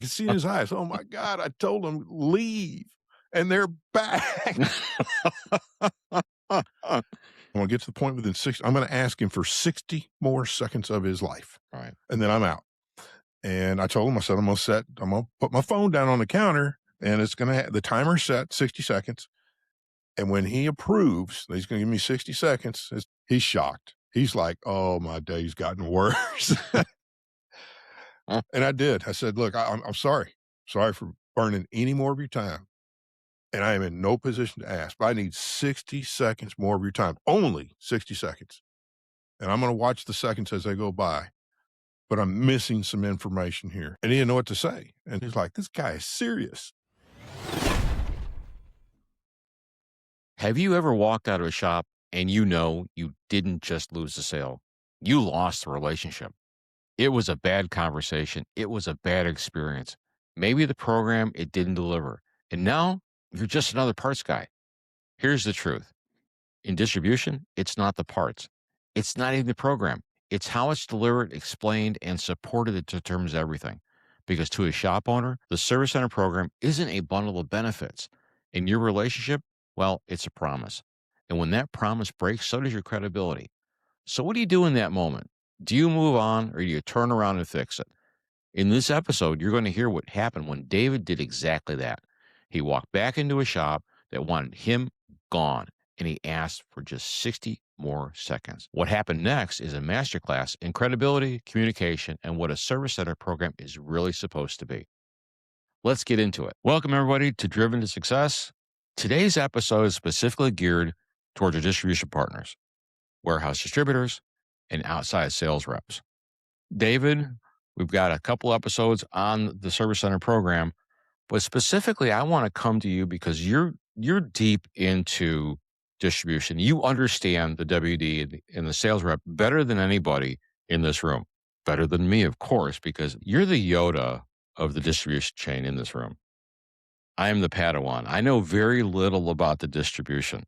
You see in his eyes, oh my God, I told them leave and they're back. I'm going to get to the point within 60. I'm going to ask him for 60 more seconds of his life. Right. And then I'm out. And I told him, I said, I'm going to put my phone down on the counter and it's going to have the timer set 60 seconds. And when he approves, he's going to give me 60 seconds. He's shocked. He's like, oh, my day's gotten worse. And I did. I said, look, I'm sorry. Sorry for burning any more of your time. And I am in no position to ask, but I need 60 seconds more of your time, only 60 seconds. And I'm going to watch the seconds as they go by, but I'm missing some information here. And he didn't know what to say. And he's like, this guy is serious. Have you ever walked out of a shop and you didn't just lose the sale? You lost the relationship. It was a bad conversation. It was a bad experience. Maybe the program, it didn't deliver. And now you're just another parts guy. Here's the truth. In distribution, it's not the parts. It's not even the program. It's how it's delivered, explained, and supported that determines everything. Because to a shop owner, the Service Center program isn't a bundle of benefits. In your relationship, well, it's a promise. And when that promise breaks, so does your credibility. So what do you do in that moment? Do you move on or do you turn around and fix it? In this episode, you're going to hear what happened when David did exactly that. He walked back into a shop that wanted him gone, and he asked for just 60 more seconds. What happened next is a masterclass in credibility, communication, and what a Service Center program is really supposed to be. Let's get into it. Welcome, everybody, to Driven to Success. Today's episode is specifically geared towards our distribution partners, warehouse distributors, and outside sales reps. David, we've got a couple episodes on the Service Center program, but specifically, I want to come to you because you're deep into distribution. You understand the WD and the sales rep better than anybody in this room. Better than me, of course, because you're the Yoda of the distribution chain in this room. I am the Padawan. I know very little about the distribution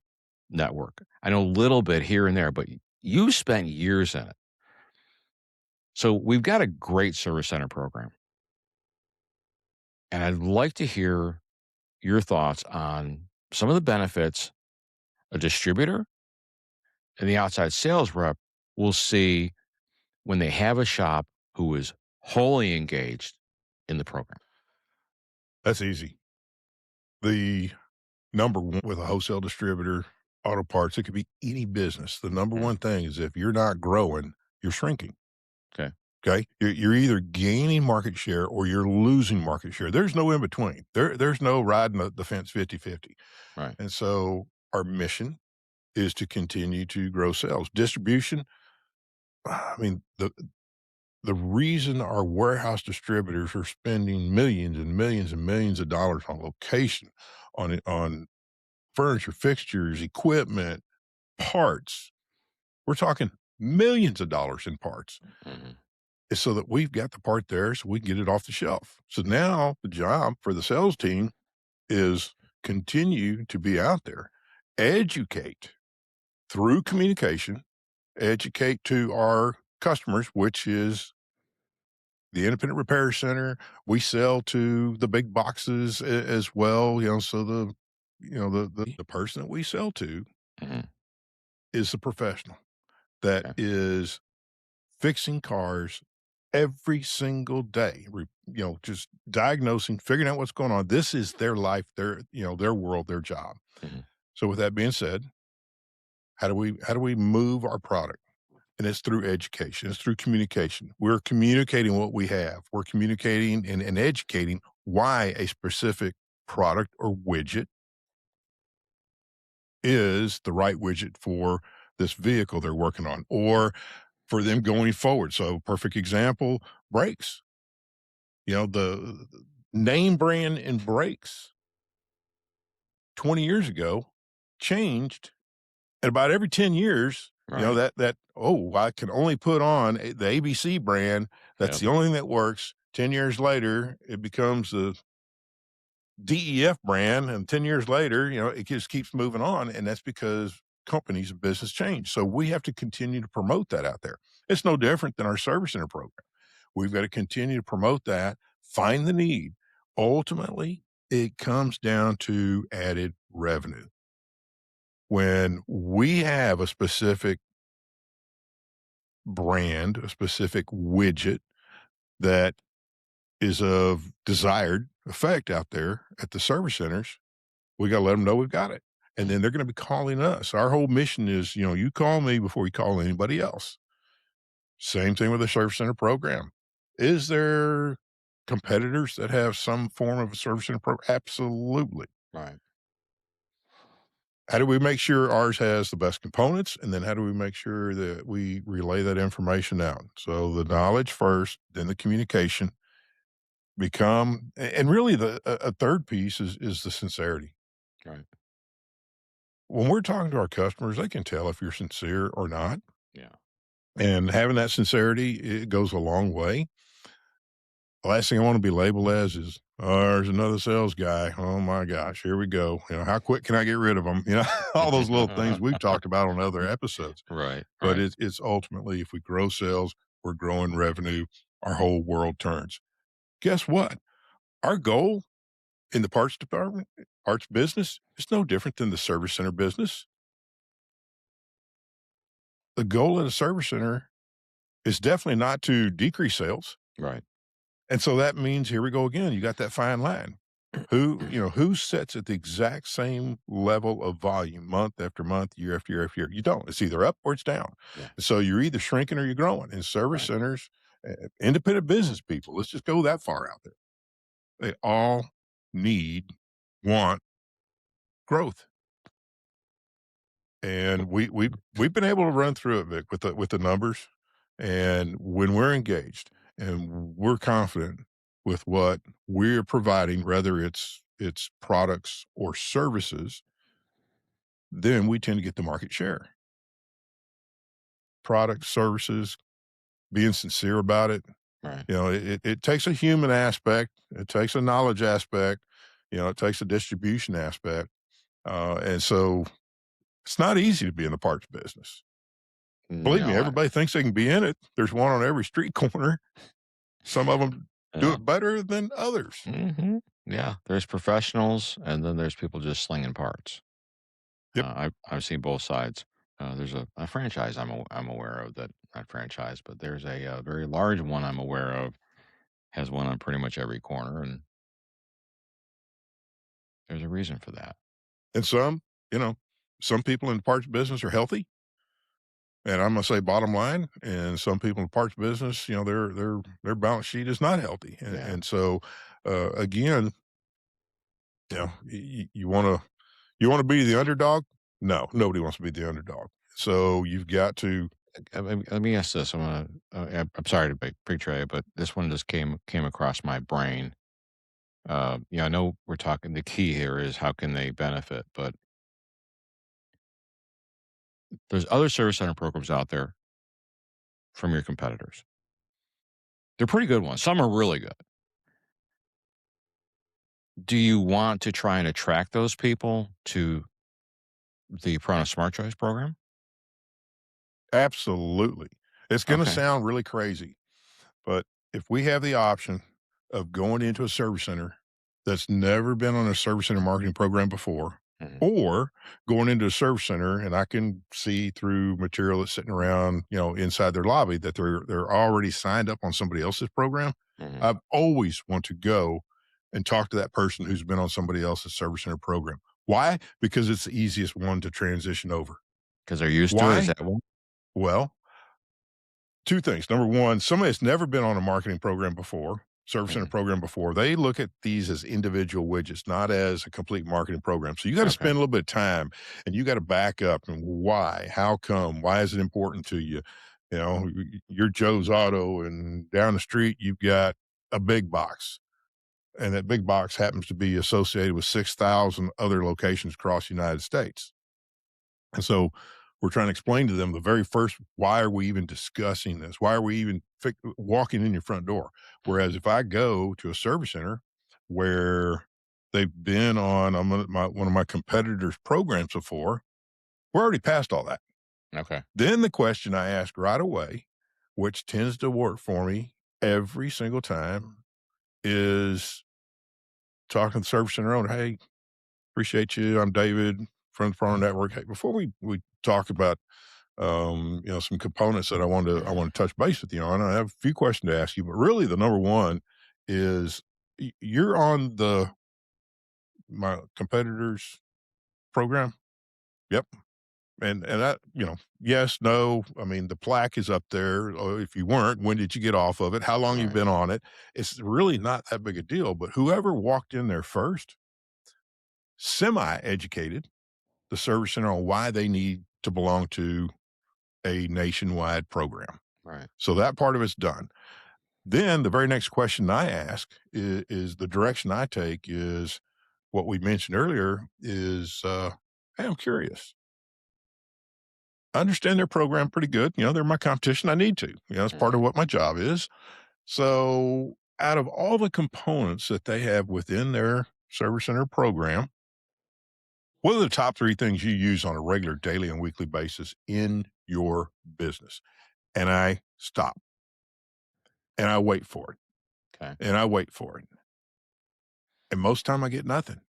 network. I know a little bit here and there, but you spent years in it. So we've got a great Service Center program. And I'd like to hear your thoughts on some of the benefits a distributor and the outside sales rep will see when they have a shop who is wholly engaged in the program. That's easy. The number one with a wholesale distributor, auto parts, it could be any business. The number one thing is if you're not growing, you're shrinking. Okay. Okay. You're either gaining market share or you're losing market share. There's no in between. There's no riding the fence 50-50. Right. And so our mission is to continue to grow sales. Distribution, I mean, the reason our warehouse distributors are spending millions and millions and millions of dollars on location, on furniture, fixtures, equipment, parts, we're talking millions of dollars in parts. Mm-hmm. Is so that we've got the part there so we can get it off the shelf. So now the job for the sales team is continue to be out there, educate through communication, educate to our customers, which is the independent repair center. We sell to the big boxes as well, so the person that we sell to is the professional that is fixing cars every single day, just diagnosing, figuring out what's going on. This is their life, their world, their job. Mm-hmm. So with that being said, how do we move our product? And it's through education. It's through communication. We're communicating what we have. We're communicating and educating why a specific product or widget is the right widget for this vehicle they're working on or for them going forward. So perfect example, brakes. The name brand in brakes 20 years ago changed. And about every 10 years, Right. I can only put on the ABC brand. That's the only thing that works. 10 years later, it becomes the DEF brand. And 10 years later, it just keeps moving on. And that's because companies and business change. So we have to continue to promote that out there. It's no different than our Service Center program. We've got to continue to promote that find the need. Ultimately, it comes down to added revenue. When we have a specific brand, a specific widget that is of desired effect out there at the service centers, we got to let them know we've got it. And Mm, then they're going to be calling us. Our whole mission is, you call me before you call anybody else. Same thing with the service center program. Is there competitors that have some form of a service center program? Absolutely. right. How do we make sure ours has the best components? And then how do we make sure that we relay that information out? So the knowledge first, then the communication and really a third piece is the sincerity. Right. When we're talking to our customers, they can tell if you're sincere or not. Yeah. And having that sincerity, it goes a long way. The last thing I want to be labeled as is, oh, there's another sales guy. Oh my gosh, here we go. How quick can I get rid of them? All those little things we've talked about on other episodes. Right. But Right. it's ultimately, if we grow sales, we're growing revenue, our whole world turns. Guess what? Our goal in the parts department, parts business, is no different than the service center business. The goal at a service center is definitely not to decrease sales. Right. And so that means, here we go again, you got that fine line. Who sets at the exact same level of volume month after month, year after year after year? You don't. It's either up or it's down. Yeah. So you're either shrinking or you're growing. In service Right. centers, independent business people, let's just go that far out there. They all want growth. And we've been able to run through it, Vic, with the numbers. And when we're engaged and we're confident with what we're providing, whether it's products or services, then we tend to get the market share. Products, services, being sincere about it. Right. It takes a human aspect, it takes a knowledge aspect, it takes a distribution aspect. And so it's not easy to be in the parts business. Believe me, No. everybody thinks they can be in it. There's one on every street corner. Some of them do Yeah. it better than others. Yeah. There's professionals, and then there's people just slinging parts. Yep. I've seen both sides. There's a franchise I'm aware of that, not franchise, but there's a very large one I'm aware of, has one on pretty much every corner, and there's a reason for that. And you know, some people in the parts business are healthy. And I'm gonna say bottom line, and some people in the parts business, their balance sheet is not healthy. And, Yeah. and so again, you wanna be the underdog? No, nobody wants to be the underdog. So you've got to. Let me ask this. I'm sorry to betray it, but this one just came across my brain. I know we're talking. The key here is how can they benefit, but there's other service center programs out there from your competitors. They're pretty good ones. Some are really good. Do you want to try and attract those people to the Prana Smart Choice program? Absolutely. It's gonna Okay. sound really crazy, but if we have the option of going into a service center that's never been on a service center marketing program before, Mhm. or going into a service center and I can see through material that's sitting around, inside their lobby that they're already signed up on somebody else's program, Mhm. I've always want to go and talk to that person who's been on somebody else's service center program. Why? Because it's the easiest one to transition over. 'Cause they're used to it, is Why? that one? Well, two things. Number one, somebody that's never been on a marketing program before, service center Mhm. program before, they look at these as individual widgets, not as a complete marketing program. So you got to Okay. spend a little bit of time and you got to back up and why, how come, why is it important to you? You're Joe's Auto and down the street, you've got a big box and that big box happens to be associated with 6,000 other locations across the United States. And so we're trying to explain to them the very first, why are we even discussing this? Why are we even walking in your front door? Whereas Mhm. if I go to a service center where they've been on one of my competitors' programs before, we're already past all that. Okay. Then the question I ask right away, which tends to work for me every single time, is talking to the service center owner. Hey, appreciate you. I'm David from the Farmer Network. Hey, before we talk about some components that I want to touch base with you on, I have a few questions to ask you, but really the number one is you're on my competitor's program. Yep. And that, yes, no. I mean, the plaque is up there. Or if you weren't, when did you get off of it? How long you Right. been on it? It's really not that big a deal. But whoever walked in there first, semi-educated the service center on why they need to belong to a nationwide program. Right. So that part of it's done. Then the very next question I ask is the direction I take is what we mentioned earlier is, hey, I'm curious. I understand their program pretty good. They're my competition. I need to. It's part of Mhm. what my job is. So out of all the components that they have within their service center program, what are the top three things you use on a regular daily and weekly basis in your business? And I stop and I wait for it Okay. and I wait for it. And most time I get nothing.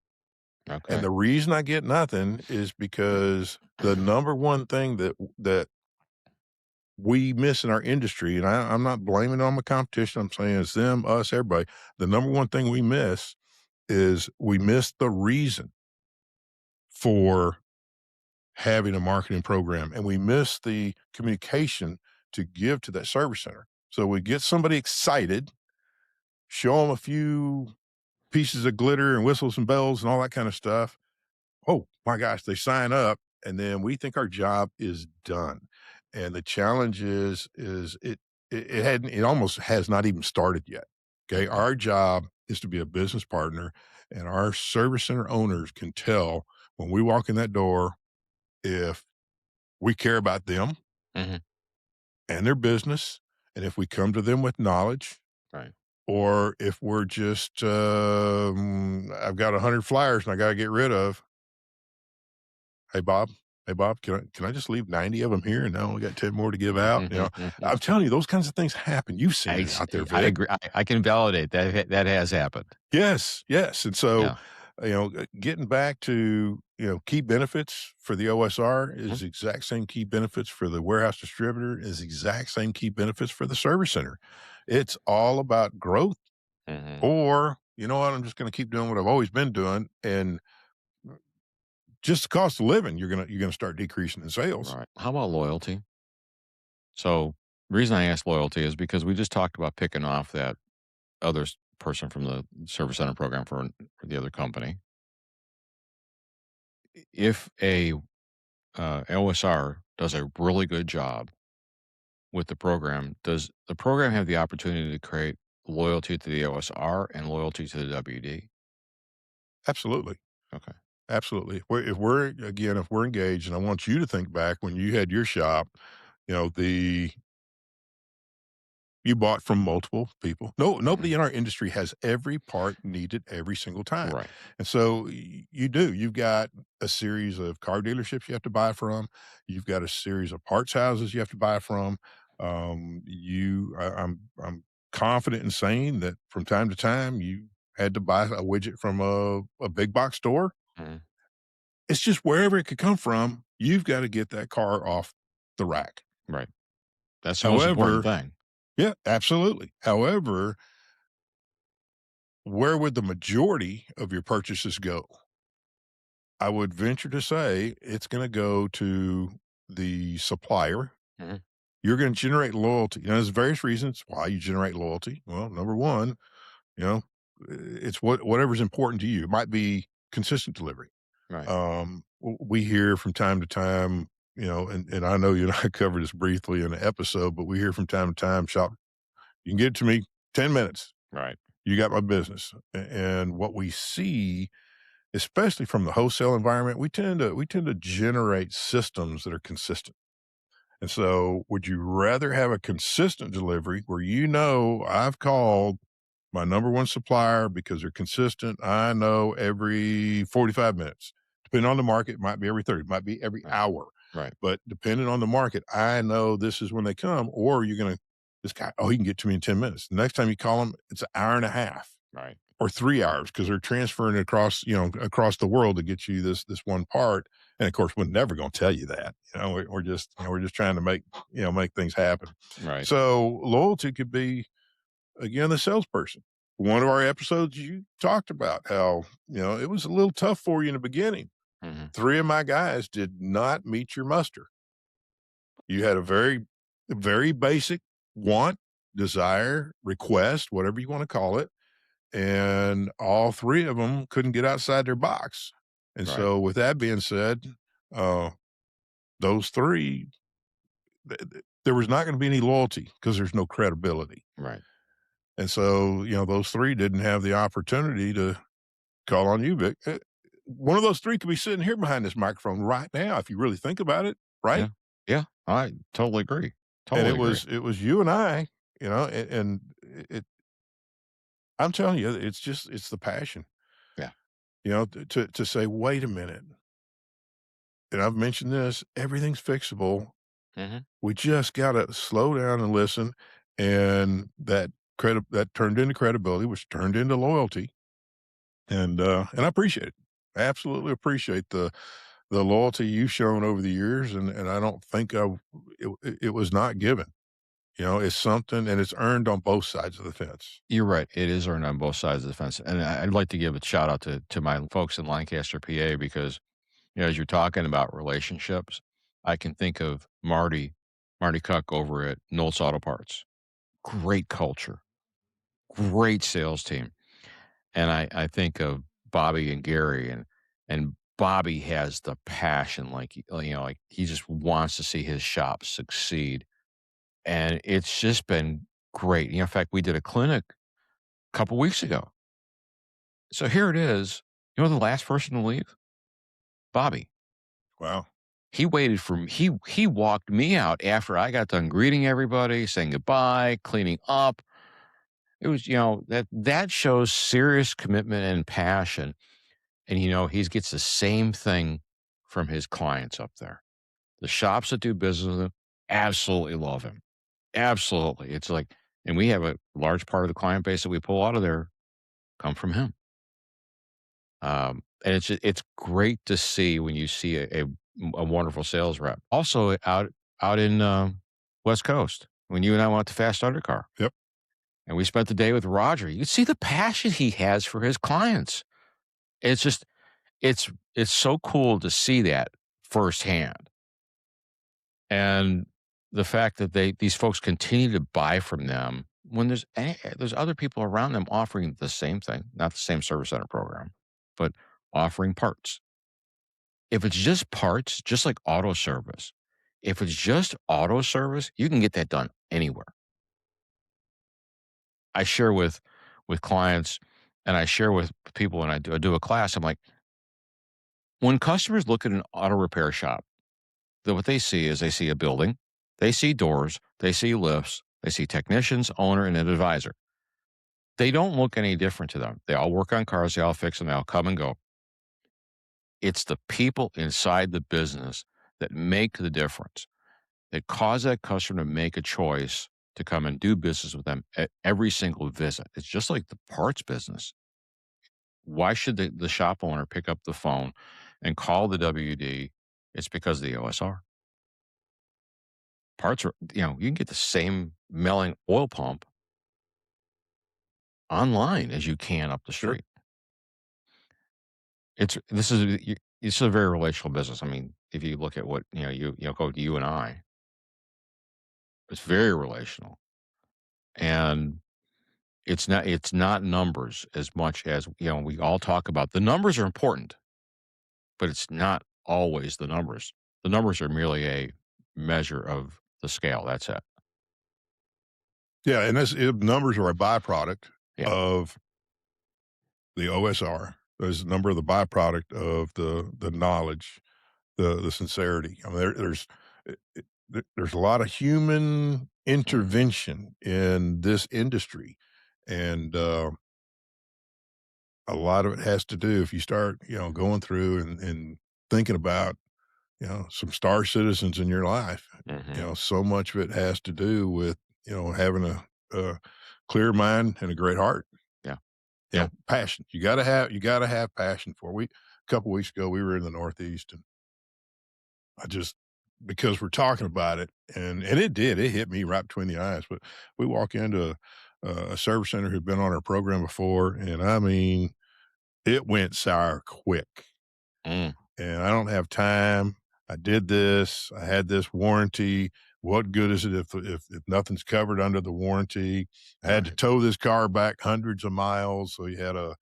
And Okay. the reason I get nothing is because the number one thing that we miss in our industry, and I'm not blaming it on the competition. I'm saying it's them, us, everybody. The number one thing we miss is we miss the reason for having a marketing program, and we miss the communication to give to that service center. So we get somebody excited, show them a few pieces of glitter and whistles and bells and all that kind of stuff. Oh my gosh, they sign up, and then we think our job is done. And the challenge is it almost has not even started yet. Okay. Mhm. Our job is to be a business partner, and our service center owners can tell when we walk in that door if we care about them Mhm. and their business, and if we come to them with knowledge, Right. or if we're just I've got 100 flyers and I got to get rid of. Hey, Bob. Hey, Bob, can I just leave 90 of them here and I only got 10 more to give out? I'm telling you, those kinds of things happen. You've seen it out there, I Vic. agree. I can validate that that has happened. Yes, yes. And so, Yeah. getting back to, key benefits for the OSR Mhm. is the exact same key benefits for the warehouse distributor, is the exact same key benefits for the service center. It's all about growth, Mhm. or, you know what, I'm just going to keep doing what I've always been doing. And just the cost of living, you're gonna start decreasing in sales. Right. How about loyalty? So, the reason I ask loyalty is because we just talked about picking off that person from the service center program for the other company. If a LSR does a really good job with the program, does the program have the opportunity to create loyalty to the OSR and loyalty to the WD? Absolutely. Okay. Absolutely. If we're engaged, and I want you to think back when you had your shop, the you bought from multiple people. No, Mhm. nobody in our industry has every part needed every single time. Right. And so you do. You've got a series of car dealerships you have to buy from. You've got a series of parts houses you have to buy from. I'm confident in saying that from time to time you had to buy a widget from a big box store. Mhm. It's just wherever it could come from, you've got to get that car off the rack. Right. That's the most important However, thing. yeah, absolutely. However, where would the majority of your purchases go? I would venture to say it's going to go to the supplier. Mhm. You're going to generate loyalty. There's various reasons why you generate loyalty. Well, number one, you know, it's whatever's important to you. It might be consistent delivery. Right. We hear from time to time, and I know you and I covered this briefly in an episode, but we hear from time to time, shop, you can get it to me 10 minutes. Right. You got my business. And what we see, especially from the wholesale environment, we tend to generate systems that are consistent. And so would you rather have a consistent delivery where I've called my number one supplier because they're consistent. I know every 45 minutes. Depending on the market, it might be every 30, it might be every Right. hour. Right. But depending on the market, I know this is when they come, or this guy, oh, he can get to me in 10 minutes. The next time you call him, it's an hour and a half. Right. or 3 hours because they're transferring it across, across the world to get you this one part. And of course, we're never going to tell you that. We're just, we're just trying to make things happen. Right. So loyalty could be, again, the salesperson. One of our episodes, you talked about how, it was a little tough for you in the beginning. Mhm. 3 of my guys did not meet your muster. You had a very basic want, desire, request, whatever you want to call it, and all 3 of them couldn't get outside their box. And Right. so with that being said, uh, those 3, there was not gonna be any loyalty because there's no credibility. Right. And so, those 3 didn't have the opportunity to call on you, Vic. One of those 3 could be sitting here behind this microphone right now if you really think about it, right? Yeah. Yeah. I totally agree. And Totally agree. it was you and I, and it I'm telling you, it's the passion, Yeah. to say, "Wait a minute," and I've mentioned this, everything's fixable. Mhm. We just gotta slow down and listen, and that turned into credibility, which turned into loyalty, and I appreciate it. I absolutely appreciate the loyalty you've shown over the years, and I don't think it was not given. It's something, and it's earned on both sides of the fence. You're right. It is earned on both sides of the fence. And I'd like to give a shout out to my folks in Lancaster, PA, because, as you're talking about relationships, I can think of Marty Cuck over at Knowles Auto Parts. Great culture, great sales team. And I think of Bobby and Gary, and Bobby has the passion, like he just wants to see his shop succeed. And it's just been great. In fact, we did a clinic a couple weeks ago. So here it is. The last person to leave? Bobby. Wow. He waited for me. He walked me out after I got done greeting everybody, saying goodbye, cleaning up. It was, that shows serious commitment and passion. And he gets the same thing from his clients up there. The shops that do business with him absolutely love him. Absolutely. It's like, and we have a large part of the client base that we pull out of there come from him. And it's great to see when you see a wonderful sales rep. Also out in West Coast, when you and I went to Fast Undercar, Yep. and we spent the day with Roger, you see the passion he has for his clients. It's just it's so cool to see that firsthand, and the fact that these folks continue to buy from them when there's other people around them offering the same thing, not the same service center program, but offering parts. If it's just parts, just like auto service, if it's just auto service, you can get that done anywhere. I share with clients, and I share with people when I do a class. I'm like, when customers look at an auto repair shop, what they see is they see a building, they see doors, they see lifts, they see technicians, owner, and an advisor. They don't look any different to them. They all work on cars, they all fix them, they all come and go. It's the people inside the business that make the difference, that cause that customer to make a choice to come and do business with them at every single visit. It's just like the parts business. Why should the shop owner pick up the phone and call the WD? It's because of the OSR. Parts are, you can get the same melling oil pump online as you can up the Sure. street. This is a very relational business. I mean, if you look at what, go to you and I, it's very relational. And it's not numbers as much as, we all talk about the numbers are important, but it's not always the numbers. The numbers are merely a measure of the scale. That's it. Yeah, and numbers are a byproduct Yeah. of the OSR. There's a number of the byproduct of the knowledge, the sincerity. I mean, there's a lot of human Mhm. intervention in this industry, and a lot of it has to do if you start, going through and thinking about, some star citizens in your life. Mhm. So much of it has to do with, having a clear mind and a great heart. Yeah. Yeah. Passion. You gotta have passion for it. A couple weeks ago, we were in the Northeast, and I just because we're talking about it, and it hit me right between the eyes, but we walk into a service center who'd been on our program before, and I mean, it went sour quick, Mm. and I don't have time. I did this. I had this warranty. What good is it if nothing's covered under the warranty? I had to Right. tow this car back hundreds of miles, so you had a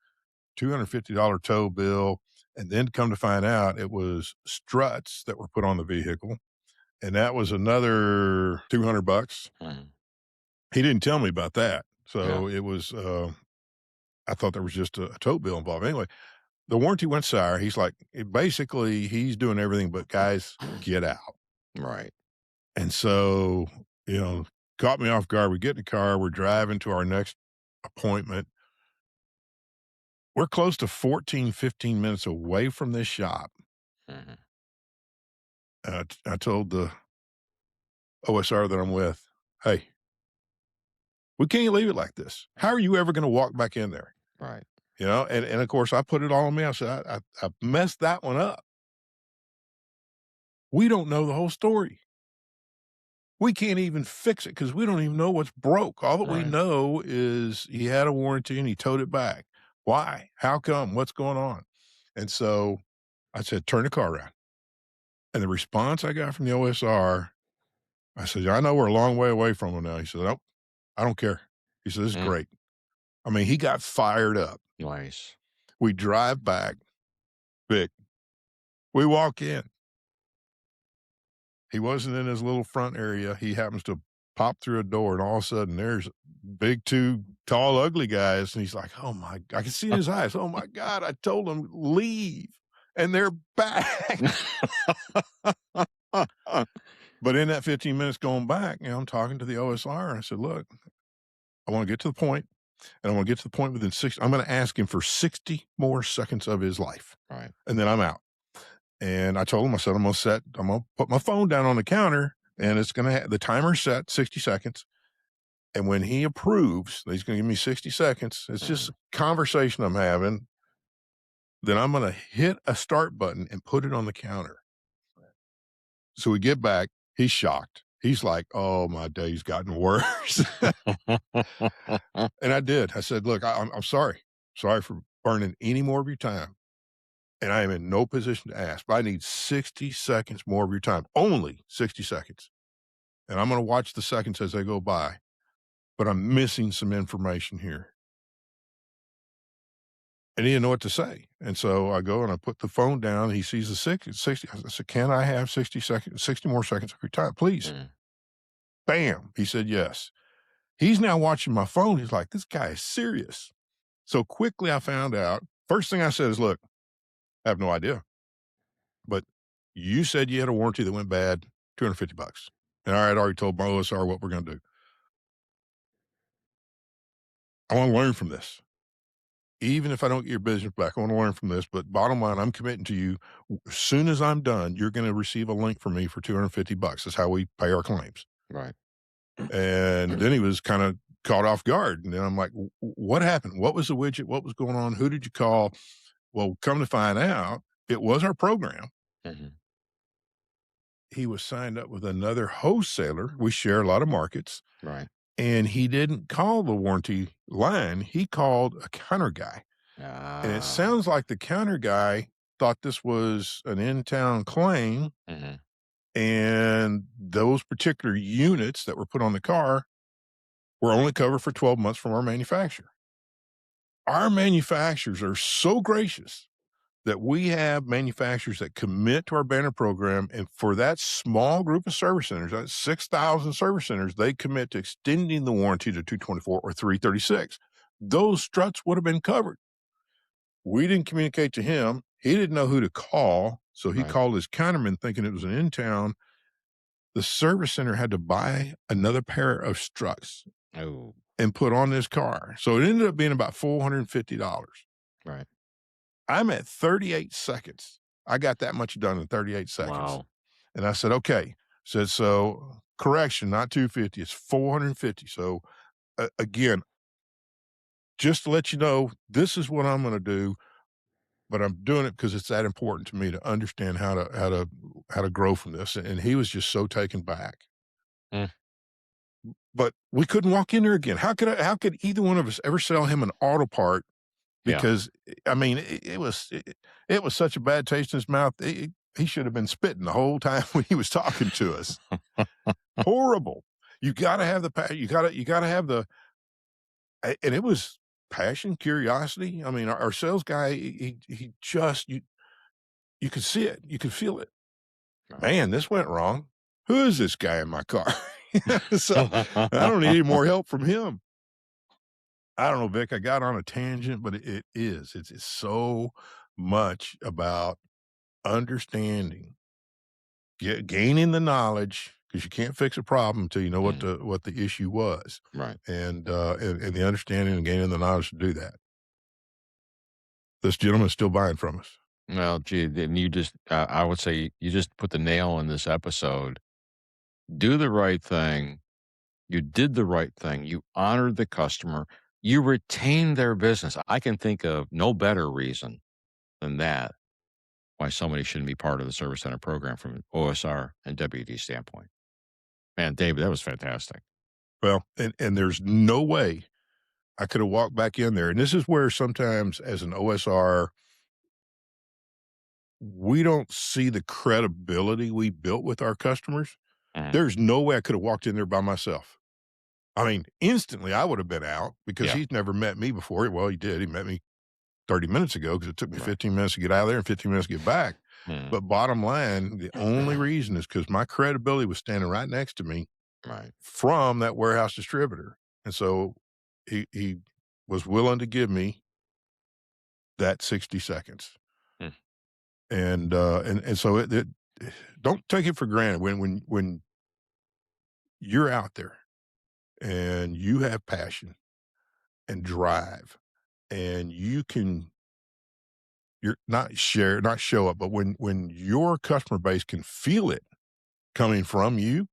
$250 tow bill, and then come to find out it was struts that were put on the vehicle, and that was another 200 bucks. Mm. He didn't tell me about that. Yeah. So it was, I thought there was just a tow bill involved. Anyway, the warranty went sour. He's like, basically, he's doing everything but guys, get out. Right. And so, you know, caught me off guard. We get in the car, we're driving to our next appointment. We're close to 14, 15 minutes away from this shop. Mhm. I told the OSR that I'm with, hey, we can't leave it like this. How are you ever going to walk back in there? Right. And of course, I put it all on me. I said, I messed that one up. We don't know the whole story. We can't even fix it because we don't even know what's broke. All that we Right. know is he had a warranty and he towed it back. Why? How come? What's going on? And so I said, turn the car around. And the response I got from the OSR, I said, I know we're a long way away from him now. He said, nope, I don't care. He said, this is Mm. great. I mean, he got fired up. Nice. We drive back. Vic, we walk in. He wasn't in his little front area. He happens to pop through a door, and all of a sudden, there's big, two tall, ugly guys. And he's like, oh my, I can see in his eyes. Oh my God, I told them leave. And they're back. But in that 15 minutes going back, I'm talking to the OSR. And I said, look, I want to get to the point, and I want to get to the point within 60. I'm going to ask him for 60 more seconds of his life, Right. and then I'm out. And I told him, I said, I'm going to put my phone down on the counter, and it's going to have the timer set 60 seconds. And when he approves, he's going to give me 60 seconds. It's just Mhm. a conversation I'm having. Then I'm going to hit a start button and put it on the counter. So we get back. He's shocked. He's like, oh, my day's gotten worse. And I did. I said, look, I'm sorry. Sorry for burning any more of your time. And I am in no position to ask, but I need 60 seconds more of your time, only 60 seconds. And I'm going to watch the seconds as they go by, but I'm missing some information here. And he didn't know what to say. And so I go and I put the phone down. He sees the 60. I said, can I have 60 seconds, 60 more seconds of your time, please? Mm. Bam. He said, yes. He's now watching my phone. He's like, this guy is serious. So quickly I found out. First thing I said is, look, I have no idea, but you said you had a warranty that went bad, 250 bucks. And I had already told my OSR what we're going to do. I want to learn from this. Even if I don't get your business back, I want to learn from this. But bottom line, I'm committing to you. As soon as I'm done, you're going to receive a link from me for 250 bucks. That's how we pay our claims. Right. And then he was kind of caught off guard. And then I'm like, what happened? What was the widget? What was going on? Who did you call? Well, come to find out, it was our program. Mhm. He was signed up with another wholesaler. We share a lot of markets. Right. And he didn't call the warranty line. He called a counter guy. And it Ah. sounds like the counter guy thought this was an in-town claim, Mhm. and those particular units that were put on the car were only covered for 12 months from our manufacturer. Our manufacturers are so gracious that we have manufacturers that commit to our banner program, and for that small group of service centers, that's 6,000 service centers, they commit to extending the warranty to 224 or 336. Those struts would have been covered. We didn't communicate to him. He didn't know who to call, so he Right. called his counterman thinking it was an in-town. The service center had to buy another pair of struts Oh. and put on this car. So it ended up being about $450. Right. I'm at 38 seconds. I got that much done in 38 seconds. Wow. And I said, okay. Said, so correction, not 250, it's 450. So again, just to let you know, this is what I'm gonna do, but I'm doing it because it's that important to me to understand how to grow from this." And he was just so taken back. Mm, But we couldn't walk in there again. How could either one of us ever sell him an auto part? yeah. Because, I mean, it was such a bad taste in his mouth. He should have been spitting the whole time when he was talking to us. Horrible. You gotta have the you gotta have the and it was passion, curiosity. I mean, our sales guy, he just you could see it. You could feel it. Right. "Man, this went wrong. Who is this guy in my car?" So, I don't need any more help from him. I don't know, Vic, I got on a tangent, but it is. It's so much about understanding, gaining the knowledge, because you can't fix a problem until you know Mm, what the issue was, right. and the understanding and gaining the knowledge to do that. This gentleman's still buying from us. Well, gee, then you just, I would say you just put the nail in this episode. Do the right thing. You did the right thing. You honored the customer. You retained their business. I can think of no better reason than that why somebody shouldn't be part of the service center program from an OSR and WD standpoint. Man, David, that was fantastic. Well, and there's no way I could have walked back in there, and this is where sometimes as an OSR, we don't see the credibility we built with our customers. Mhm. There's no way I could have walked in there by myself. I mean, instantly, I would have been out because Yeah. he's never met me before. Well, he did. He met me 30 minutes ago because it took me Right. 15 minutes to get out of there and 15 minutes to get back. Mhm. But bottom line, the only reason is because my credibility was standing right next to me Right. from that warehouse distributor. And so he was willing to give me that 60 seconds. Mm. And so it don't take it for granted when you're out there and you have passion and drive and you're not show up, but when your customer base can feel it coming from you,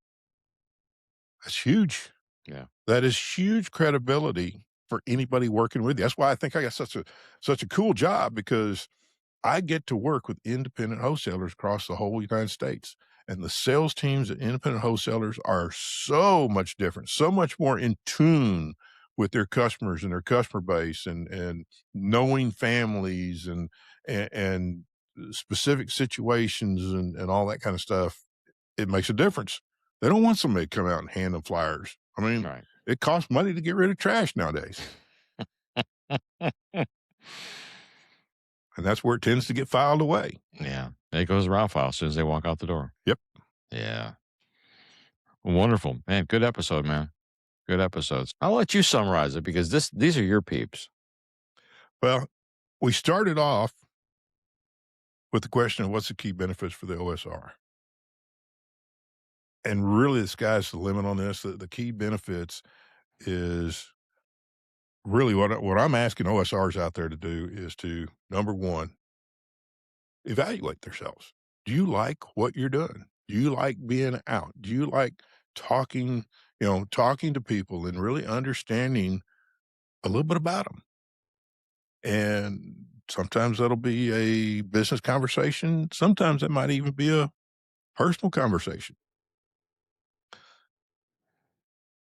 that's huge. Yeah. That is huge credibility for anybody working with you. That's why I think I got such a cool job because I get to work with independent wholesalers across the whole United States. And the sales teams at independent wholesalers are so much different, so much more in tune with their customers and their customer base and knowing families and specific situations and all that kind of stuff. It makes a difference. They don't want somebody to come out and hand them flyers. I mean, Right. it costs money to get rid of trash nowadays. And that's where it tends to get filed away. Yeah. There goes the route file as soon as they walk out the door. Yep. Yeah. Wonderful. Man, good episode, man. Good episodes. I'll let you summarize it because these are your peeps. Well, we started off with the question of what's the key benefits for the OSR? And really, the sky's the limit on this. The key benefits is really what I'm asking OSRs out there to do is to, number one, evaluate themselves. Do you like what you're doing? Do you like being out? Do you like talking, talking to people and really understanding a little bit about them? And sometimes that'll be a business conversation. Sometimes it might even be a personal conversation.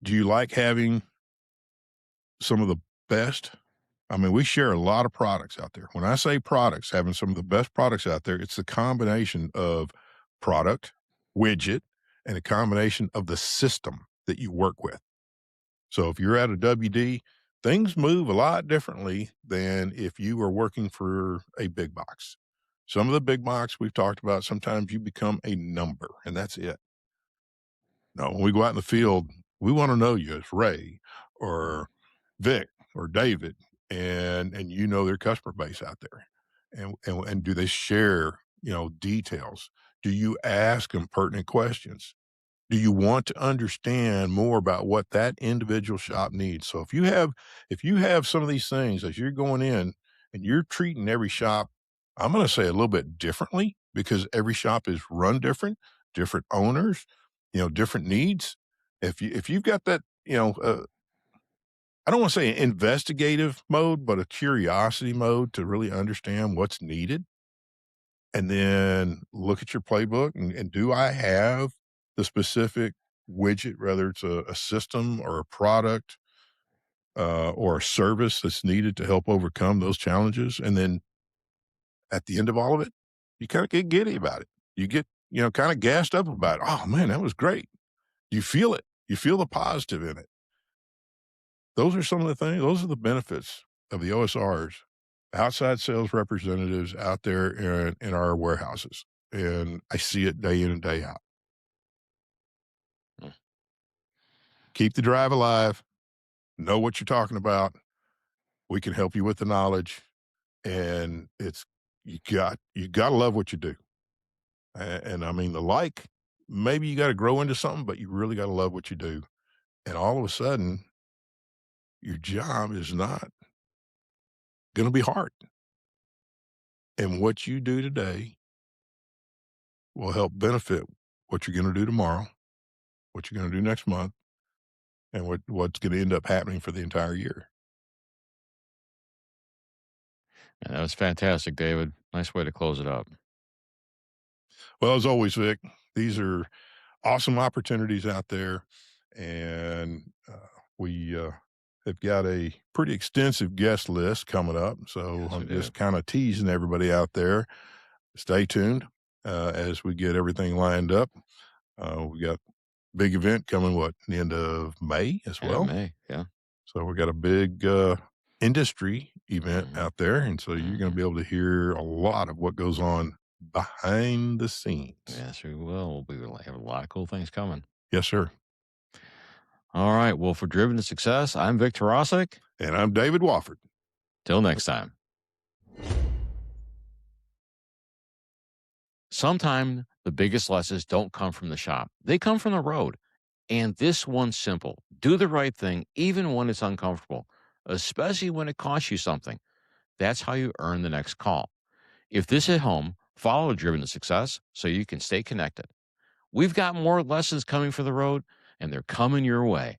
Do you like having some of the best? I mean, we share a lot of products out there. When I say products, having some of the best products out there, it's the combination of product, widget, and a combination of the system that you work with. So if you're at a WD, things move a lot differently than if you are working for a big box. Some of the big box we've talked about, sometimes you become a number and that's it. No, when we go out in the field, we want to know you as Ray or Vic or David, and you know their customer base out there, and do they share details? Do you ask them pertinent questions? Do you want to understand more about what that individual shop needs? So if you have some of these things as you're going in and you're treating every shop, I'm going to say a little bit differently because every shop is run different, different owners, different needs. If you've got that, I don't want to say investigative mode, but a curiosity mode to really understand what's needed. And then look at your playbook and do I have the specific widget, whether it's a system or a product or a service that's needed to help overcome those challenges. And then at the end of all of it, you kind of get giddy about it. You get, kind of gassed up about it. Oh man, that was great. You feel it. You feel the positive in it. Those are some of the things, those are the benefits of the OSRs, outside sales representatives out there in our warehouses. And I see it day in and day out. Mm. Keep the drive alive, know what you're talking about. We can help you with the knowledge. And you got to love what you do. And I mean, maybe you got to grow into something, but you really got to love what you do. And all of a sudden, your job is not going to be hard. And what you do today will help benefit what you're going to do tomorrow, what you're going to do next month, and what's going to end up happening for the entire year. And that was fantastic, David. Nice way to close it up. Well, as always, Vic, these are awesome opportunities out there, and we have got a pretty extensive guest list coming up. So Yes, we I'm do. just kind of teasing everybody out there. Stay tuned as we get everything lined up. We got big event coming, the end of May as Yeah, well. May. Yeah. So we got a big industry event Mhm. out there. And so you're going to Mhm. be able to hear a lot of what goes on behind the scenes. Yes, we will. We will have a lot of cool things coming. Yes, sir. All right. Well, for Driven to Success, I'm Vic Tarasik. And I'm David Wofford. Till next time. Sometimes the biggest lessons don't come from the shop, they come from the road. And this one's simple: do the right thing, even when it's uncomfortable, especially when it costs you something. That's how you earn the next call. If this hit home, follow Driven to Success so you can stay connected. We've got more lessons coming for the road, and they're coming your way.